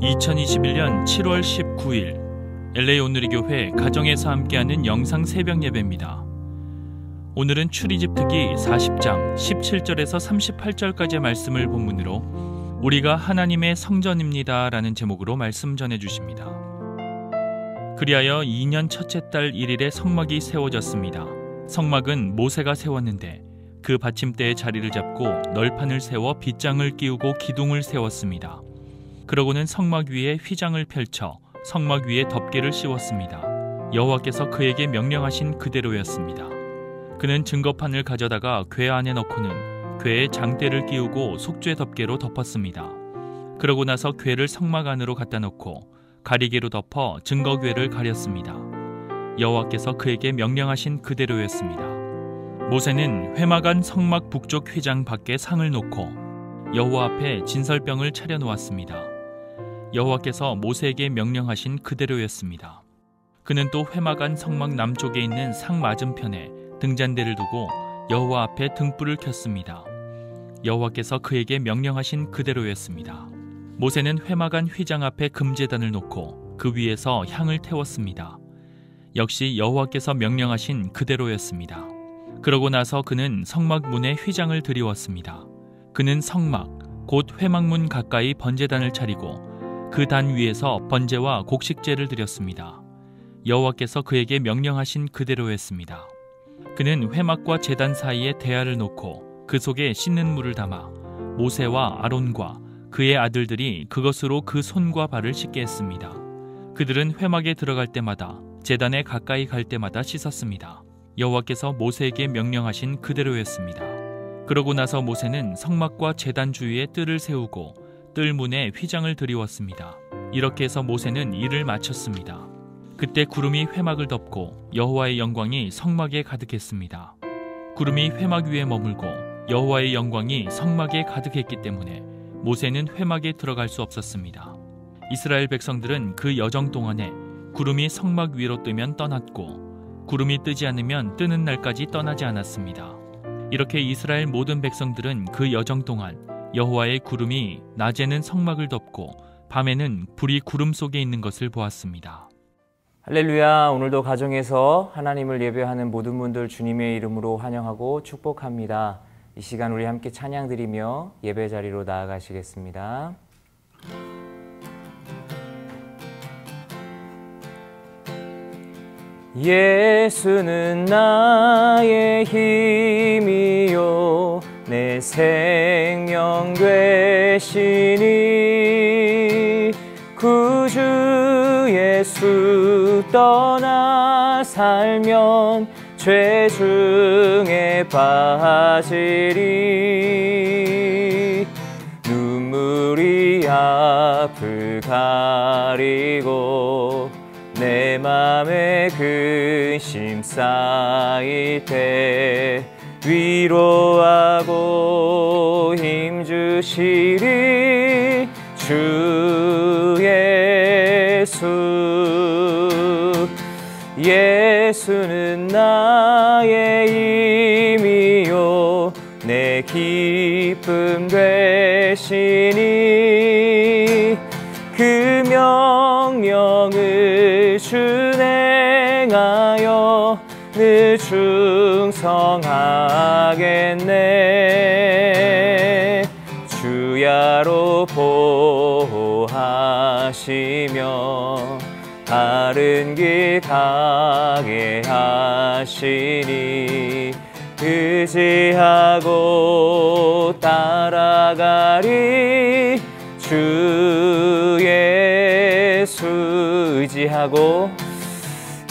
2021년 7월 19일 LA 오늘의 교회 가정에서 함께하는 영상 새벽 예배입니다. 오늘은 출애굽 특기 40장 17절에서 38절까지의 말씀을 본문으로 우리가 하나님의 성전입니다 라는 제목으로 말씀 전해주십니다. 그리하여 2년 첫째 달 1일에 성막이 세워졌습니다. 성막은 모세가 세웠는데 그 받침대의 자리를 잡고 널판을 세워 빗장을 끼우고 기둥을 세웠습니다. 그러고는 성막 위에 휘장을 펼쳐 성막 위에 덮개를 씌웠습니다. 여호와께서 그에게 명령하신 그대로였습니다. 그는 증거판을 가져다가 궤 안에 넣고는 궤에 장대를 끼우고 속죄 덮개로 덮었습니다. 그러고 나서 궤를 성막 안으로 갖다 놓고 가리개로 덮어 증거궤를 가렸습니다. 여호와께서 그에게 명령하신 그대로였습니다. 모세는 회막 안 성막 북쪽 휘장 밖에 상을 놓고 여호와 앞에 진설병을 차려 놓았습니다. 여호와께서 모세에게 명령하신 그대로였습니다. 그는 또 회막 안 성막 남쪽에 있는 상 맞은편에 등잔대를 두고 여호와 앞에 등불을 켰습니다. 여호와께서 그에게 명령하신 그대로였습니다. 모세는 회막 안 휘장 앞에 금제단을 놓고 그 위에서 향을 태웠습니다. 역시 여호와께서 명령하신 그대로였습니다. 그러고 나서 그는 성막 문에 휘장을 들이웠습니다. 그는 성막, 곧 회막문 가까이 번제단을 차리고 그 단 위에서 번제와 곡식제를 드렸습니다. 여호와께서 그에게 명령하신 그대로였습니다. 그는 회막과 제단 사이에 대야를 놓고 그 속에 씻는 물을 담아 모세와 아론과 그의 아들들이 그것으로 그 손과 발을 씻게 했습니다. 그들은 회막에 들어갈 때마다 제단에 가까이 갈 때마다 씻었습니다. 여호와께서 모세에게 명령하신 그대로였습니다. 그러고 나서 모세는 성막과 제단 주위에 뜰을 세우고 뜰 문에 휘장을 들이웠습니다. 이렇게 해서 모세는 일을 마쳤습니다. 그때 구름이 회막을 덮고 여호와의 영광이 성막에 가득했습니다. 구름이 회막 위에 머물고 여호와의 영광이 성막에 가득했기 때문에 모세는 회막에 들어갈 수 없었습니다. 이스라엘 백성들은 그 여정 동안에 구름이 성막 위로 뜨면 떠났고 구름이 뜨지 않으면 뜨는 날까지 떠나지 않았습니다. 이렇게 이스라엘 모든 백성들은 그 여정 동안 여호와의 구름이 낮에는 성막을 덮고 밤에는 불이 구름 속에 있는 것을 보았습니다. 할렐루야. 오늘도 가정에서 하나님을 예배하는 모든 분들 주님의 이름으로 환영하고 축복합니다. 이 시간 우리 함께 찬양 드리며 예배 자리로 나아가시겠습니다. 예수는 나의 힘이요 내 생명 되시니 구주 예수 떠나 살면 죄 중에 빠지리 눈물이 앞을 가리고 내 맘에 근심 쌓일 때 위로하고 힘주시리 주 예수. 예수는 나의 힘이요 내 기쁨 되시니 그 명령을 준행하여 늘 충성하겠네. 주야로 보호하시며 바른 길 가게 하시니 의지하고 따라가리 주 예수.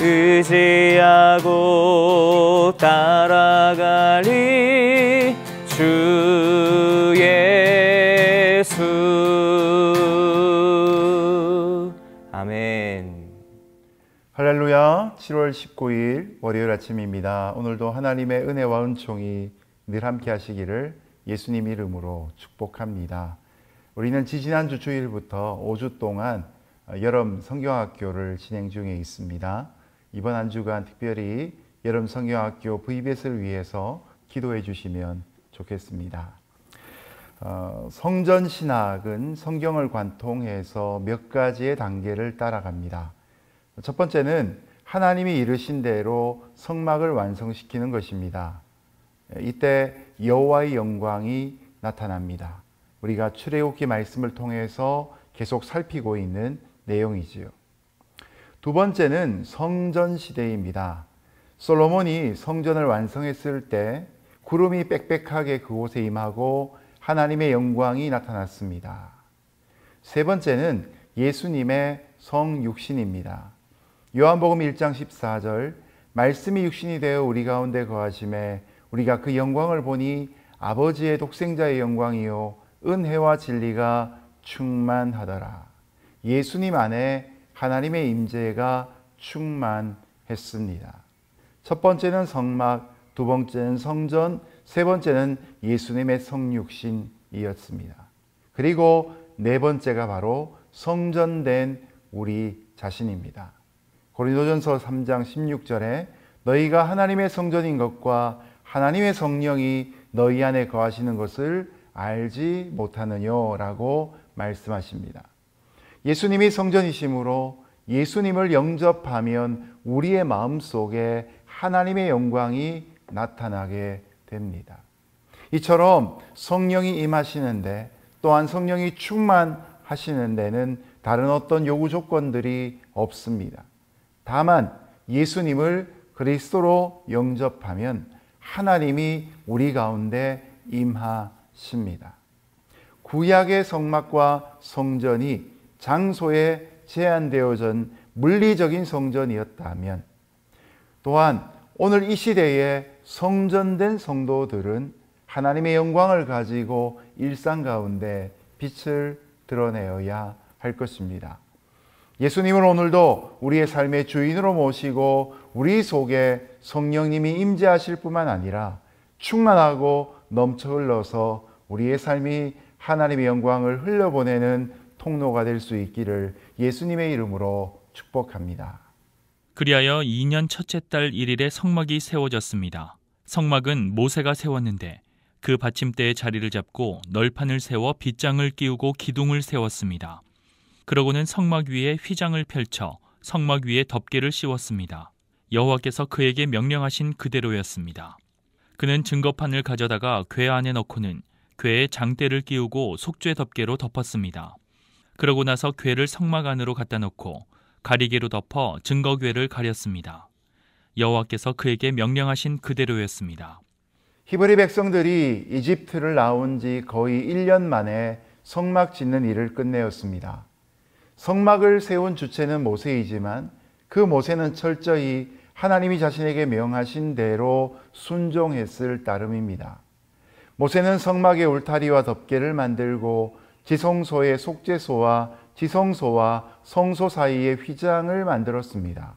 의지하고 따라가리 주 예수. 아멘. 할렐루야. 7월 19일 월요일 아침입니다. 오늘도 하나님의 은혜와 은총이 늘 함께 하시기를 예수님 이름으로 축복합니다. 우리는 지지난주 주일부터 5주 동안 여름 성경학교를 진행 중에 있습니다. 이번 한 주간 특별히 여름 성경학교 VBS를 위해서 기도해 주시면 좋겠습니다. 성전 신학은 성경을 관통해서 몇 가지의 단계를 따라갑니다. 첫 번째는 하나님이 이르신 대로 성막을 완성시키는 것입니다. 이때 여호와의 영광이 나타납니다. 우리가 출애굽기 말씀을 통해서 계속 살피고 있는 내용이지요. 두 번째는 성전 시대입니다. 솔로몬이 성전을 완성했을 때 구름이 빽빽하게 그곳에 임하고 하나님의 영광이 나타났습니다. 세 번째는 예수님의 성육신입니다. 요한복음 1장 14절 말씀이 육신이 되어 우리 가운데 거하심에 우리가 그 영광을 보니 아버지의 독생자의 영광이요 은혜와 진리가 충만하더라. 예수님 안에 하나님의 임재가 충만했습니다. 첫 번째는 성막, 두 번째는 성전, 세 번째는 예수님의 성육신이었습니다. 그리고 네 번째가 바로 성전된 우리 자신입니다. 고린도전서 3장 16절에 너희가 하나님의 성전인 것과 하나님의 성령이 너희 안에 거하시는 것을 알지 못하느냐라고 말씀하십니다. 예수님이 성전이시므로 예수님을 영접하면 우리의 마음속에 하나님의 영광이 나타나게 됩니다. 이처럼 성령이 임하시는데 또한 성령이 충만하시는 데는 다른 어떤 요구 조건들이 없습니다. 다만 예수님을 그리스도로 영접하면 하나님이 우리 가운데 임하십니다. 구약의 성막과 성전이 장소에 제한되어진 물리적인 성전이었다면 또한 오늘 이 시대에 성전된 성도들은 하나님의 영광을 가지고 일상 가운데 빛을 드러내어야 할 것입니다. 예수님을 오늘도 우리의 삶의 주인으로 모시고 우리 속에 성령님이 임재하실 뿐만 아니라 충만하고 넘쳐 흘러서 우리의 삶이 하나님의 영광을 흘려보내는 통로가 될 수 있기를 예수님의 이름으로 축복합니다. 그리하여 2년 첫째 달 1일에 성막이 세워졌습니다. 성막은 모세가 세웠는데 그 받침대의 자리를 잡고 널판을 세워 빗장을 끼우고 기둥을 세웠습니다. 그러고는 성막 위에 휘장을 펼쳐 성막 위에 덮개를 씌웠습니다. 여호와께서 그에게 명령하신 그대로였습니다. 그는 증거판을 가져다가 궤 안에 넣고는 궤에 장대를 끼우고 속죄 덮개로 덮었습니다. 그러고 나서 궤를 성막 안으로 갖다 놓고 가리개로 덮어 증거궤를 가렸습니다. 여호와께서 그에게 명령하신 그대로였습니다. 히브리 백성들이 이집트를 나온 지 거의 1년 만에 성막 짓는 일을 끝내었습니다. 성막을 세운 주체는 모세이지만 그 모세는 철저히 하나님이 자신에게 명하신 대로 순종했을 따름입니다. 모세는 성막의 울타리와 덮개를 만들고 지성소의 속죄소와 지성소와 성소 사이에 휘장을 만들었습니다.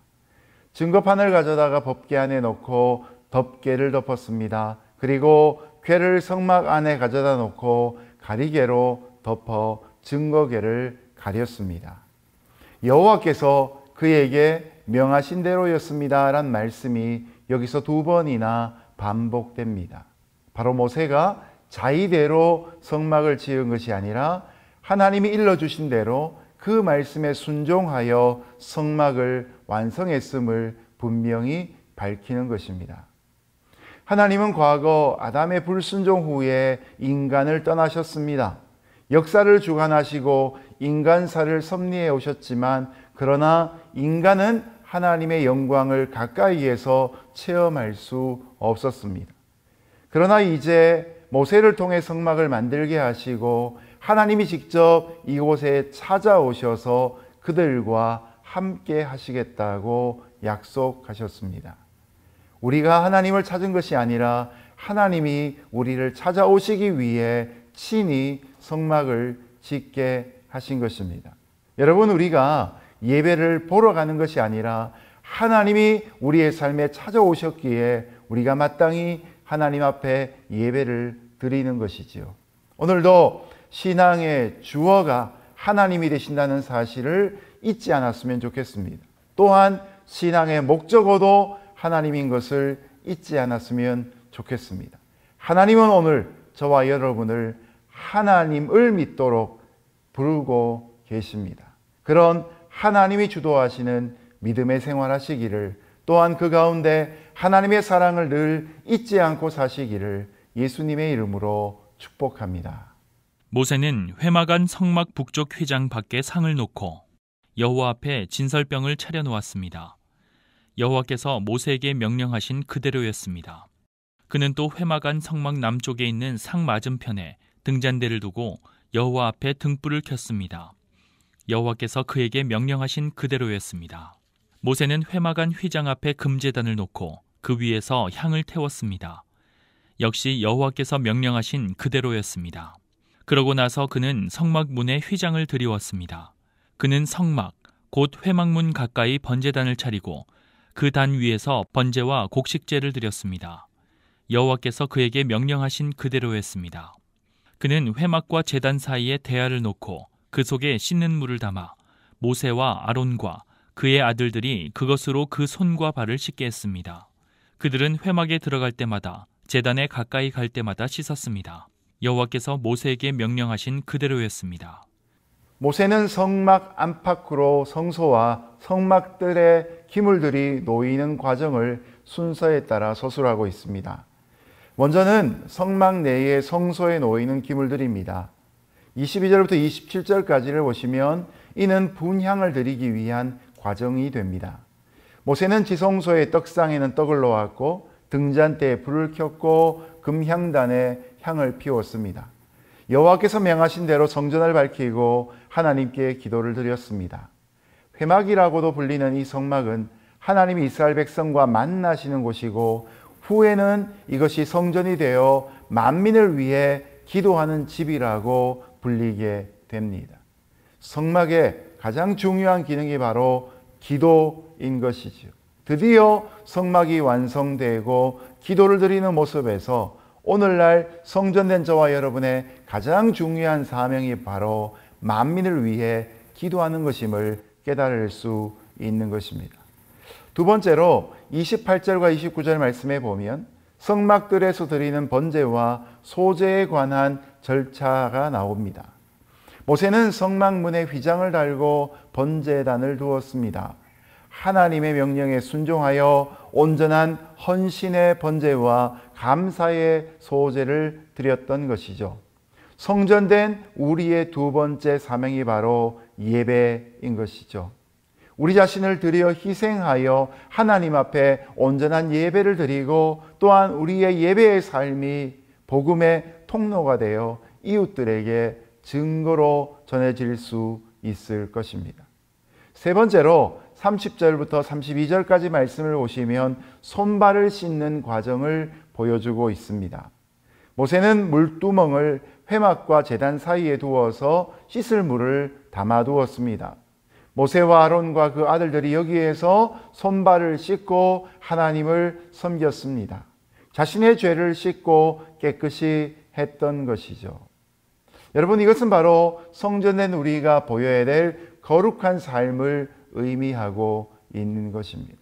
증거판을 가져다가 덮개 안에 넣고 덮개를 덮었습니다. 그리고 궤를 성막 안에 가져다 놓고 가리개로 덮어 증거궤를 가렸습니다. 여호와께서 그에게 명하신 대로였습니다 란 말씀이 여기서 두 번이나 반복됩니다. 바로 모세가 자의대로 성막을 지은 것이 아니라 하나님이 일러주신 대로 그 말씀에 순종하여 성막을 완성했음을 분명히 밝히는 것입니다. 하나님은 과거 아담의 불순종 후에 인간을 떠나셨습니다. 역사를 주관하시고 인간사를 섭리해 오셨지만 그러나 인간은 하나님의 영광을 가까이에서 체험할 수 없었습니다. 그러나 이제 모세를 통해 성막을 만들게 하시고 하나님이 직접 이곳에 찾아오셔서 그들과 함께 하시겠다고 약속하셨습니다. 우리가 하나님을 찾은 것이 아니라 하나님이 우리를 찾아오시기 위해 친히 성막을 짓게 하신 것입니다. 여러분, 우리가 예배를 보러 가는 것이 아니라 하나님이 우리의 삶에 찾아오셨기에 우리가 마땅히 하나님 앞에 예배를 드리는 것이지요. 오늘도 신앙의 주어가 하나님이 되신다는 사실을 잊지 않았으면 좋겠습니다. 또한 신앙의 목적어도 하나님인 것을 잊지 않았으면 좋겠습니다. 하나님은 오늘 저와 여러분을 하나님을 믿도록 부르고 계십니다. 그런 하나님이 주도하시는 믿음의 생활하시기를, 또한 그 가운데 하나님의 사랑을 늘 잊지 않고 사시기를 예수님의 이름으로 축복합니다. 모세는 회막안 성막 북쪽 휘장 밖에 상을 놓고 여호와 앞에 진설병을 차려놓았습니다. 여호와께서 모세에게 명령하신 그대로였습니다. 그는 또 회막안 성막 남쪽에 있는 상 맞은편에 등잔대를 두고 여호와 앞에 등불을 켰습니다. 여호와께서 그에게 명령하신 그대로였습니다. 모세는 회막안 휘장 앞에 금제단을 놓고 그 위에서 향을 태웠습니다. 역시 여호와께서 명령하신 그대로였습니다. 그러고 나서 그는 성막 문에 휘장을 들이웠습니다. 그는 성막, 곧 회막문 가까이 번제단을 차리고 그 단 위에서 번제와 곡식제를 드렸습니다. 여호와께서 그에게 명령하신 그대로였습니다. 그는 회막과 제단 사이에 대야를 놓고 그 속에 씻는 물을 담아 모세와 아론과 그의 아들들이 그것으로 그 손과 발을 씻게 했습니다. 그들은 회막에 들어갈 때마다 제단에 가까이 갈 때마다 씻었습니다. 여호와께서 모세에게 명령하신 그대로였습니다. 모세는 성막 안팎으로 성소와 성막들의 기물들이 놓이는 과정을 순서에 따라 서술하고 있습니다. 먼저는 성막 내의 성소에 놓이는 기물들입니다. 22절부터 27절까지를 보시면 이는 분향을 드리기 위한 과정이 됩니다. 모세는 지성소의 떡상에는 떡을 놓았고 등잔대에 불을 켰고 금향단에 향을 피웠습니다. 여호와께서 명하신 대로 성전을 밝히고 하나님께 기도를 드렸습니다. 회막이라고도 불리는 이 성막은 하나님이 이스라엘 백성과 만나시는 곳이고 후에는 이것이 성전이 되어 만민을 위해 기도하는 집이라고 불리게 됩니다. 성막의 가장 중요한 기능이 바로 기도인 것이죠. 드디어 성막이 완성되고 기도를 드리는 모습에서 오늘날 성전된 저와 여러분의 가장 중요한 사명이 바로 만민을 위해 기도하는 것임을 깨달을 수 있는 것입니다. 두 번째로 28절과 29절 말씀에 보면 성막들에서 드리는 번제와 소제에 관한 절차가 나옵니다. 모세는 성막문에 휘장을 달고 번제단을 두었습니다. 하나님의 명령에 순종하여 온전한 헌신의 번제와 감사의 소제를 드렸던 것이죠. 성전된 우리의 두 번째 사명이 바로 예배인 것이죠. 우리 자신을 드려 희생하여 하나님 앞에 온전한 예배를 드리고 또한 우리의 예배의 삶이 복음의 통로가 되어 이웃들에게 증거로 전해질 수 있을 것입니다. 세 번째로 30절부터 32절까지 말씀을 보시면 손발을 씻는 과정을 보여주고 있습니다. 모세는 물두멍을 회막과 제단 사이에 두어서 씻을 물을 담아두었습니다. 모세와 아론과 그 아들들이 여기에서 손발을 씻고 하나님을 섬겼습니다. 자신의 죄를 씻고 깨끗이 했던 것이죠. 여러분, 이것은 바로 성전된 우리가 보여야 될 거룩한 삶을 의미하고 있는 것입니다.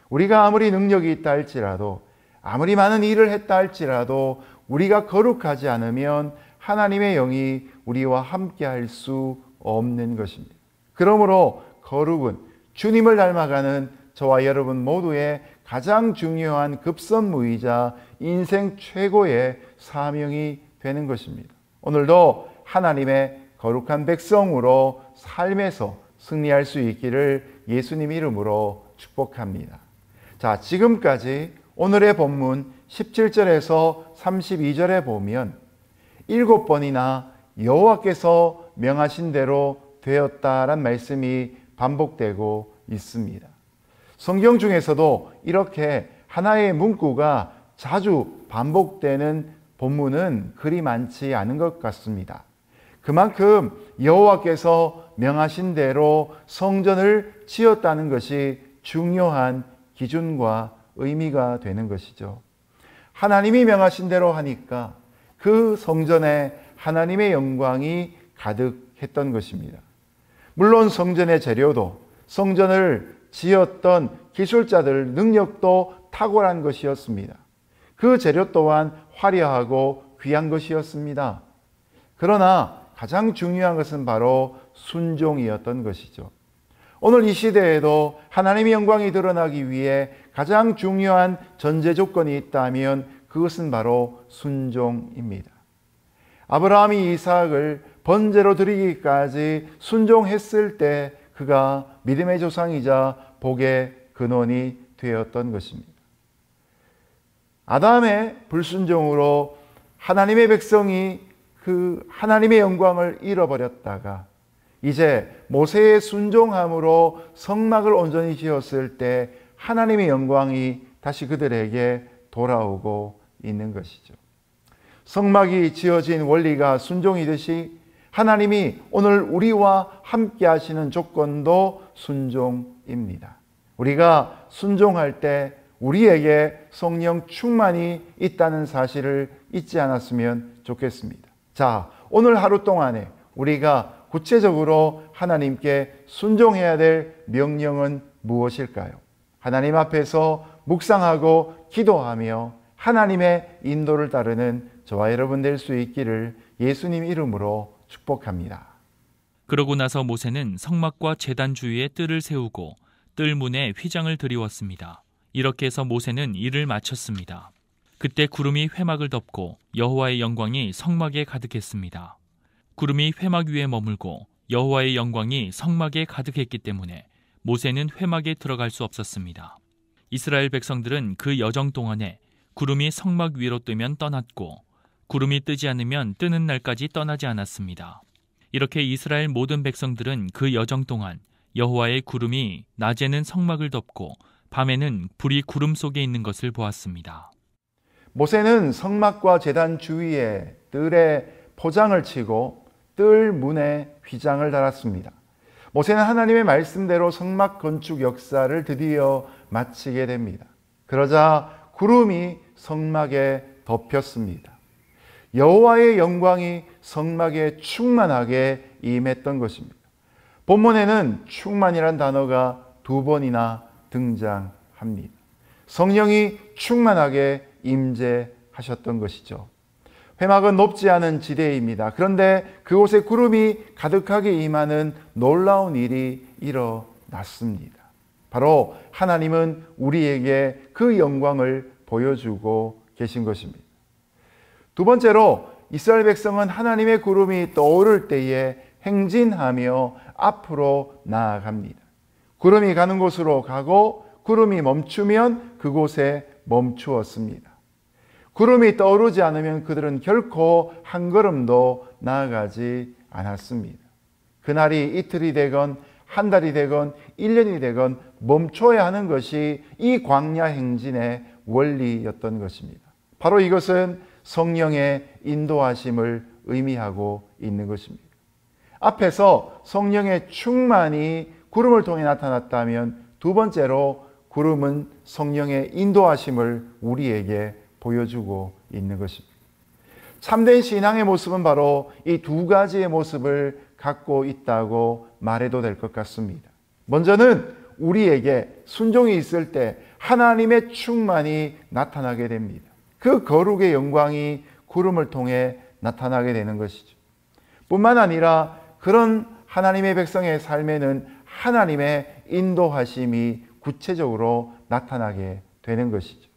우리가 아무리 능력이 있다 할지라도, 아무리 많은 일을 했다 할지라도 우리가 거룩하지 않으면 하나님의 영이 우리와 함께 할 수 없는 것입니다. 그러므로 거룩은 주님을 닮아가는 저와 여러분 모두의 가장 중요한 급선무이자 인생 최고의 사명이 되는 것입니다. 오늘도 하나님의 거룩한 백성으로 삶에서 승리할 수 있기를 예수님 이름으로 축복합니다. 자, 지금까지 오늘의 본문 17절에서 32절에 보면 7번이나 여호와께서 명하신 대로 되었다란 말씀이 반복되고 있습니다. 성경 중에서도 이렇게 하나의 문구가 자주 반복되는 본문은 그리 많지 않은 것 같습니다. 그만큼 여호와께서 명하신 대로 성전을 지었다는 것이 중요한 기준과 의미가 되는 것이죠. 하나님이 명하신 대로 하니까 그 성전에 하나님의 영광이 가득했던 것입니다. 물론 성전의 재료도 성전을 지었던 기술자들 능력도 탁월한 것이었습니다. 그 재료 또한 화려하고 귀한 것이었습니다. 그러나 가장 중요한 것은 바로 순종이었던 것이죠. 오늘 이 시대에도 하나님의 영광이 드러나기 위해 가장 중요한 전제 조건이 있다면 그것은 바로 순종입니다. 아브라함이 이삭을 번제로 드리기까지 순종했을 때 그가 믿음의 조상이자 복의 근원이 되었던 것입니다. 아담의 불순종으로 하나님의 백성이 그 하나님의 영광을 잃어버렸다가 이제 모세의 순종함으로 성막을 온전히 지었을 때 하나님의 영광이 다시 그들에게 돌아오고 있는 것이죠. 성막이 지어진 원리가 순종이듯이 하나님이 오늘 우리와 함께 하시는 조건도 순종입니다. 우리가 순종할 때 우리에게 성령 충만이 있다는 사실을 잊지 않았으면 좋겠습니다. 자, 오늘 하루 동안에 우리가 구체적으로 하나님께 순종해야 될 명령은 무엇일까요? 하나님 앞에서 묵상하고 기도하며 하나님의 인도를 따르는 저와 여러분 될 수 있기를 예수님 이름으로 축복합니다. 그러고 나서 모세는 성막과 제단 주위에 뜰을 세우고 뜰 문에 휘장을 들이웠습니다. 이렇게 해서 모세는 일을 마쳤습니다. 그때 구름이 회막을 덮고 여호와의 영광이 성막에 가득했습니다. 구름이 회막 위에 머물고 여호와의 영광이 성막에 가득했기 때문에 모세는 회막에 들어갈 수 없었습니다. 이스라엘 백성들은 그 여정 동안에 구름이 성막 위로 뜨면 떠났고 구름이 뜨지 않으면 뜨는 날까지 떠나지 않았습니다. 이렇게 이스라엘 모든 백성들은 그 여정 동안 여호와의 구름이 낮에는 성막을 덮고 밤에는 불이 구름 속에 있는 것을 보았습니다. 모세는 성막과 제단 주위에 뜰에 포장을 치고 뜰 문에 휘장을 달았습니다. 모세는 하나님의 말씀대로 성막 건축 역사를 드디어 마치게 됩니다. 그러자 구름이 성막에 덮였습니다. 여호와의 영광이 성막에 충만하게 임했던 것입니다. 본문에는 충만이란 단어가 2번이나 등장합니다. 성령이 충만하게 임재하셨던 것이죠. 회막은 높지 않은 지대입니다. 그런데 그곳에 구름이 가득하게 임하는 놀라운 일이 일어났습니다. 바로 하나님은 우리에게 그 영광을 보여주고 계신 것입니다. 두 번째로 이스라엘 백성은 하나님의 구름이 떠오를 때에 행진하며 앞으로 나아갑니다. 구름이 가는 곳으로 가고 구름이 멈추면 그곳에 멈추었습니다. 구름이 떠오르지 않으면 그들은 결코 한 걸음도 나아가지 않았습니다. 그날이 이틀이 되건 한 달이 되건 1년이 되건 멈춰야 하는 것이 이 광야 행진의 원리였던 것입니다. 바로 이것은 성령의 인도하심을 의미하고 있는 것입니다. 앞에서 성령의 충만이 구름을 통해 나타났다면 두 번째로 구름은 성령의 인도하심을 우리에게 보여주고 있는 것입니다. 참된 신앙의 모습은 바로 이 두 가지의 모습을 갖고 있다고 말해도 될 것 같습니다. 먼저는 우리에게 순종이 있을 때 하나님의 충만이 나타나게 됩니다. 그 거룩의 영광이 구름을 통해 나타나게 되는 것이죠. 뿐만 아니라 그런 하나님의 백성의 삶에는 하나님의 인도하심이 구체적으로 나타나게 되는 것이죠.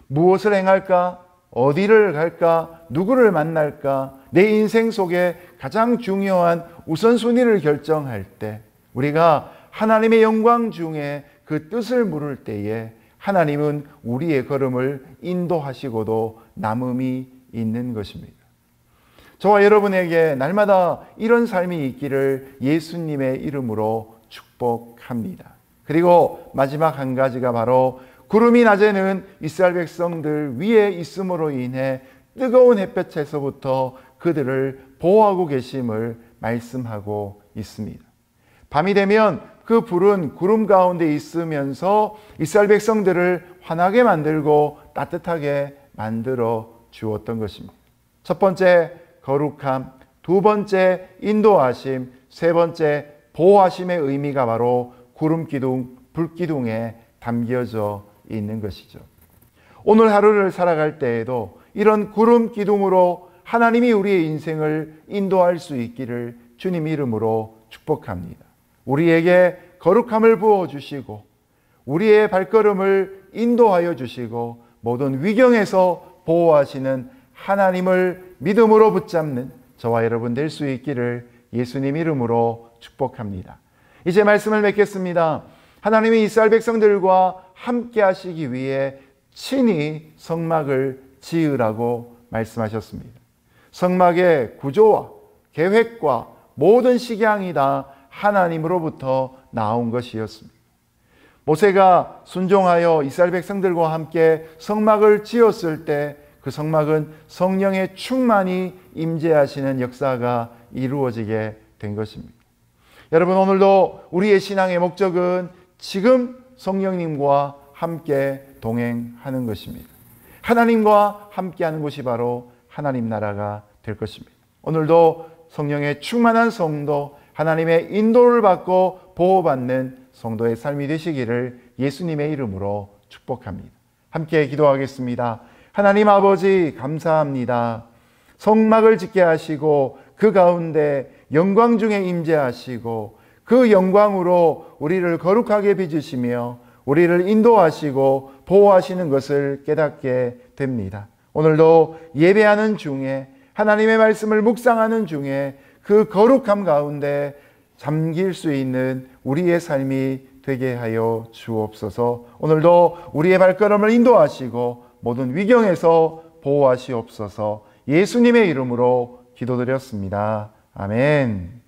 무엇을 행할까? 어디를 갈까? 누구를 만날까? 내 인생 속에 가장 중요한 우선순위를 결정할 때 우리가 하나님의 영광 중에 그 뜻을 물을 때에 하나님은 우리의 걸음을 인도하시고도 남음이 있는 것입니다. 저와 여러분에게 날마다 이런 삶이 있기를 예수님의 이름으로 축복합니다. 그리고 마지막 한 가지가 바로 구름이 낮에는 이스라엘 백성들 위에 있음으로 인해 뜨거운 햇볕에서부터 그들을 보호하고 계심을 말씀하고 있습니다. 밤이 되면 그 불은 구름 가운데 있으면서 이스라엘 백성들을 환하게 만들고 따뜻하게 만들어 주었던 것입니다. 첫 번째 거룩함, 두 번째 인도하심, 세 번째 보호하심의 의미가 바로 구름 기둥, 불 기둥에 담겨져 있는 것이죠. 오늘 하루를 살아갈 때에도 이런 구름 기둥으로 하나님이 우리의 인생을 인도할 수 있기를 주님 이름으로 축복합니다. 우리에게 거룩함을 부어주시고 우리의 발걸음을 인도하여 주시고 모든 위경에서 보호하시는 하나님을 믿음으로 붙잡는 저와 여러분 될 수 있기를 예수님 이름으로 축복합니다. 이제 말씀을 맺겠습니다. 하나님이 이스라엘 백성들과 함께 하시기 위해 친히 성막을 지으라고 말씀하셨습니다. 성막의 구조와 계획과 모든 식양이 다 하나님으로부터 나온 것이었습니다. 모세가 순종하여 이스라엘 백성들과 함께 성막을 지었을 때 그 성막은 성령의 충만히 임재하시는 역사가 이루어지게 된 것입니다. 여러분, 오늘도 우리의 신앙의 목적은 지금 성령님과 함께 동행하는 것입니다. 하나님과 함께하는 곳이 바로 하나님 나라가 될 것입니다. 오늘도 성령의 충만한 성도, 하나님의 인도를 받고 보호받는 성도의 삶이 되시기를 예수님의 이름으로 축복합니다. 함께 기도하겠습니다. 하나님 아버지, 감사합니다. 성막을 짓게 하시고 그 가운데 영광 중에 임재하시고 그 영광으로 우리를 거룩하게 빚으시며 우리를 인도하시고 보호하시는 것을 깨닫게 됩니다. 오늘도 예배하는 중에, 하나님의 말씀을 묵상하는 중에 그 거룩함 가운데 잠길 수 있는 우리의 삶이 되게 하여 주옵소서. 오늘도 우리의 발걸음을 인도하시고 모든 위경에서 보호하시옵소서. 예수님의 이름으로 기도드렸습니다. 아멘.